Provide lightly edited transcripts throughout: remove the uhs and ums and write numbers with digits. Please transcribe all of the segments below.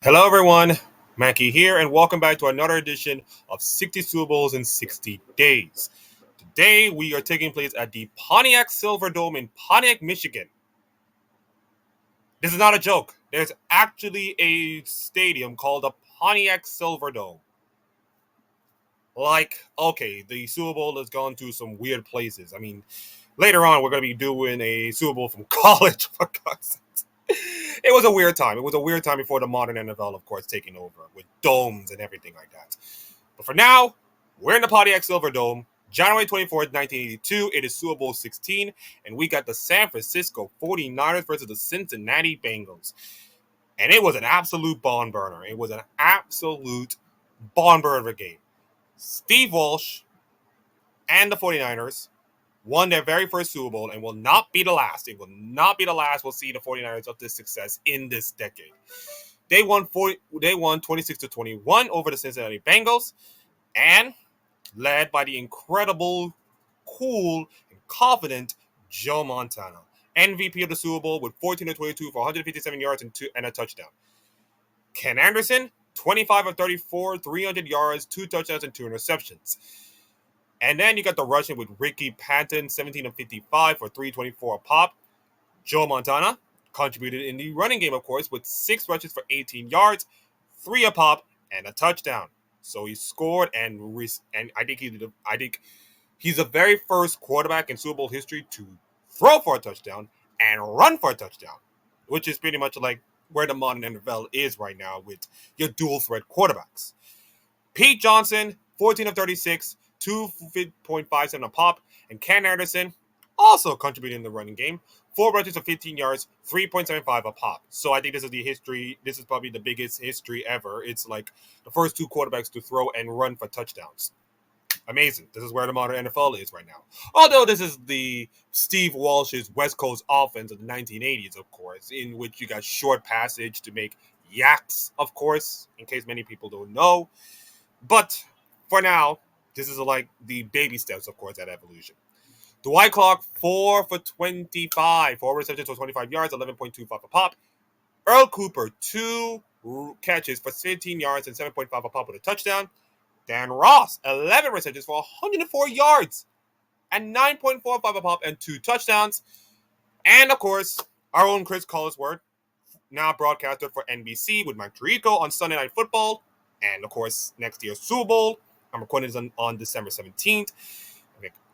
Hello, everyone. Mackie here, and welcome back to another edition of 60 Super Bowls in 60 Days. Today, we are taking place at the Pontiac Silverdome in Pontiac, Michigan. This is not a joke. There's actually a stadium called the Pontiac Silverdome. Okay, the Super Bowl has gone to some weird places. Later on, we're going to be doing a Super Bowl from college, for God's sake. It was a weird time. It was a weird time before the modern NFL, of course, taking over with domes and everything like that. But for now, we're in the Pontiac Silverdome, January 24th, 1982. It is Super Bowl 16, and we got the San Francisco 49ers versus the Cincinnati Bengals. And it was an absolute barn burner. It was an absolute barn burner game. Steve Walsh and the 49ers won their very first Super Bowl and will not be the last. It will not be the last. We'll see the 49ers of this success in this decade. They won 26-21 over the Cincinnati Bengals and led by the incredible, cool, and confident Joe Montana, MVP of the Super Bowl with 14-22 for 157 yards and a touchdown. Ken Anderson, 25 of 34, 300 yards, 2 touchdowns, and 2 interceptions. And then you got the Russian with Ricky Panton, 17 of 55 for 324 a pop. Joe Montana contributed in the running game, of course, with 6 rushes for 18 yards, 3 a pop, and a touchdown. So he scored, and I think he's the very first quarterback in Super Bowl history to throw for a touchdown and run for a touchdown, which is pretty much like where the modern NFL is right now with your dual threat quarterbacks. Pete Johnson, 14 of 36, 2.57 a pop, and Ken Anderson also contributing in the running game, 4 rushes of 15 yards, 3.75 a pop. So I think this is the history. This is probably the biggest history ever. It's like the first 2 quarterbacks to throw and run for touchdowns. Amazing. This is where the modern NFL is right now. Although this is the Steve Walsh's West Coast offense of the 1980s, of course, in which you got short passage to make yaks, of course, in case many people don't know. But for now, this is like the baby steps, of course, that evolution. Dwight Clark, 4 for 25, 4 receptions for 25 yards, 11.25 a pop. Earl Cooper, 2 catches for 15 yards and 7.5 a pop with a touchdown. Dan Ross, 11 receptions for 104 yards and 9.45 a pop and 2 touchdowns. And, of course, our own Chris Collinsworth, now broadcaster for NBC with Mike Tirico on Sunday Night Football. And, of course, next year's Super Bowl. I'm recording this on December 17th.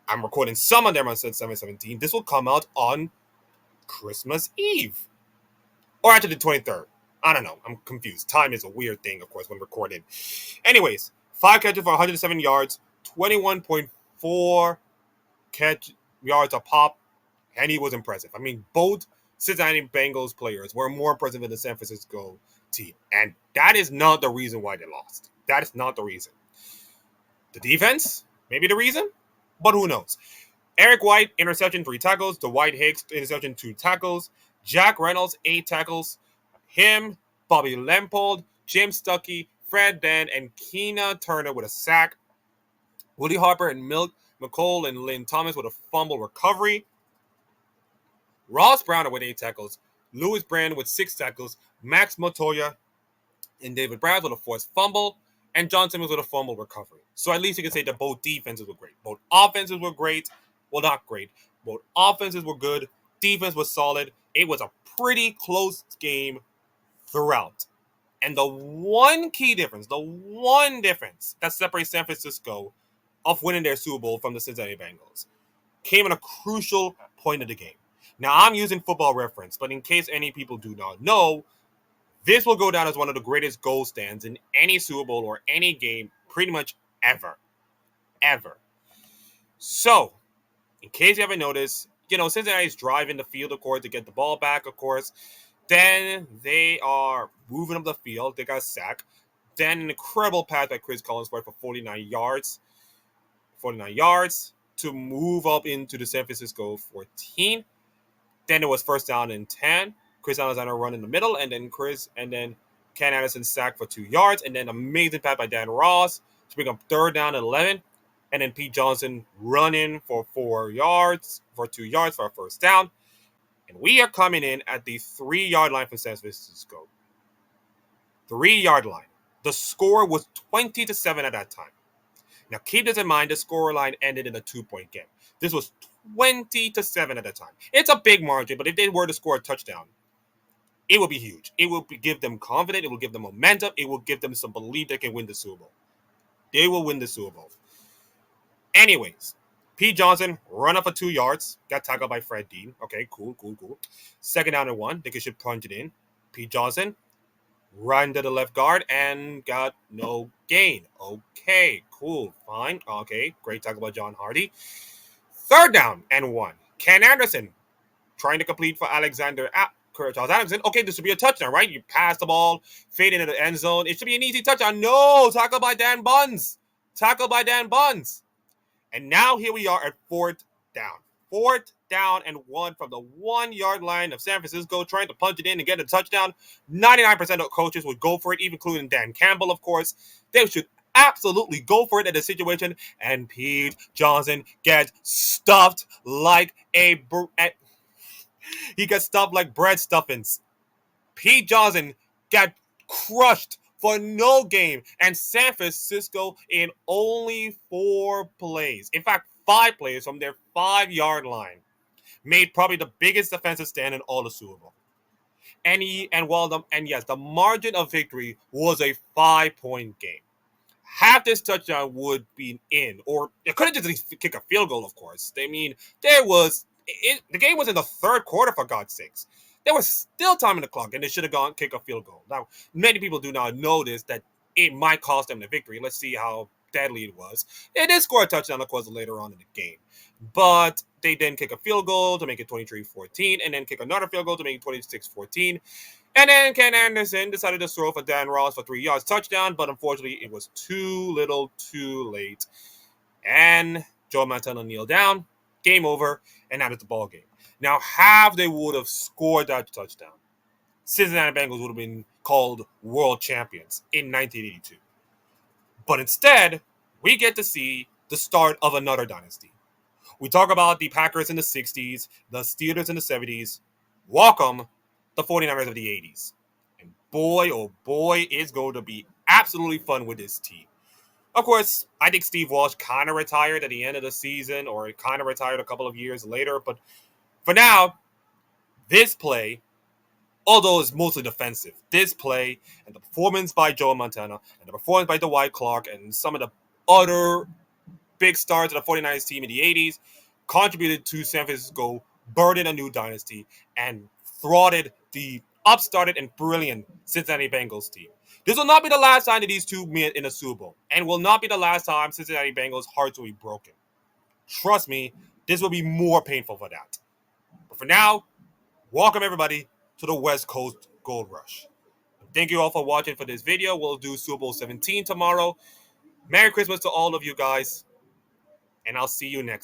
I'm recording some of them on December 17th. This will come out on Christmas Eve. Or actually the 23rd. I don't know. I'm confused. Time is a weird thing, of course, when recording. Anyways, 5 catches for 107 yards, 21.4 catch yards a pop, and he was impressive. Both Cincinnati Bengals players were more impressive than the San Francisco team, and that is not the reason why they lost. That is not the reason. The defense, maybe the reason, but who knows? Eric White, interception, 3 tackles. Dwight Hicks, interception, 2 tackles. Jack Reynolds, 8 tackles. Him, Bobby Lempold, James Stuckey, Fred Dann, and Keena Turner with a sack. Woody Harper and Milt McColl and Lynn Thomas with a fumble recovery. Ross Browner with 8 tackles. Louis Brand with 6 tackles. Max Montoya and David Brad with a forced fumble. And John Simmons with a fumble recovery. So at least you can say that both defenses were great. Both offenses were great. Well, not great. Both offenses were good. Defense was solid. It was a pretty close game throughout. And the one difference that separates San Francisco of winning their Super Bowl from the Cincinnati Bengals came at a crucial point of the game. Now, I'm using Football Reference, but in case any people do not know, this will go down as one of the greatest goal stands in any Super Bowl or any game pretty much ever. Ever. So, in case you haven't noticed, Cincinnati's driving the field, of course, to get the ball back, of course. Then they are moving up the field. They got sacked. Then an incredible pass by Chris Collinsworth for 49 yards. 49 yards to move up into the San Francisco 14. Then it was first down and 10. Chris Alexander run in the middle, and then Ken Anderson sacked for 2 yards, and then amazing pass by Dan Ross to bring up third down and 11. And then Pete Johnson running for 2 yards for a first down. And we are coming in at the 3-yard line for San Francisco. 3-yard line. The score was 20-7 at that time. Now keep this in mind, the score line ended in a 2-point game. This was 20-7 at the time. It's a big margin, but if they were to score a touchdown, it will be huge. It will give them confidence. It will give them momentum. It will give them some belief they can win the Super Bowl. They will win the Super Bowl. Anyways, Pete Johnson run up for 2 yards. Got tackled by Fred Dean. Okay, cool. 2nd down and 1. They should punch it in. Pete Johnson run to the left guard and got no gain. Okay, cool, fine. Okay, great tackle by John Hardy. 3rd down and 1. Ken Anderson trying to complete for Charles Anderson. Okay, this should be a touchdown, right? You pass the ball, fade into the end zone. It should be an easy touchdown. No, tackle by Dan Buns. And now here we are at 4th down. 4th down and 1 from the 1-yard line of San Francisco, trying to punch it in and get a touchdown. 99% of coaches would go for it, even including Dan Campbell, of course. They should absolutely go for it in this situation. And Pete Johnson gets stuffed like he gets stuffed like bread stuffings. Pete Johnson got crushed for no game, and San Francisco in only 4 plays. In fact, 5 plays from their 5-yard line made probably the biggest defensive stand in all the Super Bowl. Yes, the margin of victory was a 5-point game. Half this touchdown would be in, or it could have just kick a field goal, of course. I mean, the game was in the 3rd quarter, for God's sakes. There was still time in the clock, and they should have gone kick a field goal. Now, many people do not notice that it might cost them the victory. Let's see how deadly it was. They did score a touchdown, of course, later on in the game. But they then kick a field goal to make it 23-14, and then kick another field goal to make it 26-14. And then Ken Anderson decided to throw for Dan Ross for 3 yards touchdown, but unfortunately it was too little too late. And Joe Montana kneeled down, game over, and that is the ball game. Now, half they would have scored that touchdown, Cincinnati Bengals would have been called world champions in 1982. But instead, we get to see the start of another dynasty. We talk about the Packers in the 60s, the Steelers in the 70s. Welcome the 49ers of the 80s. And boy, oh boy, it's going to be absolutely fun with this team. Of course, I think Steve Walsh kind of retired at the end of the season, or kind of retired a couple of years later. But for now, this play, although it's mostly defensive, this play and the performance by Joe Montana and the performance by Dwight Clark and some of the other big stars of the 49ers team in the 80s contributed to San Francisco birthing a new dynasty and thwarted the upstarted and brilliant Cincinnati Bengals team. This will not be the last time that these two meet in a Super Bowl, and will not be the last time Cincinnati Bengals' hearts will be broken. Trust me, this will be more painful for that. But for now, welcome everybody to the West Coast Gold Rush. Thank you all for watching for this video. We'll do Super Bowl 17 tomorrow. Merry Christmas to all of you guys, and I'll see you next time.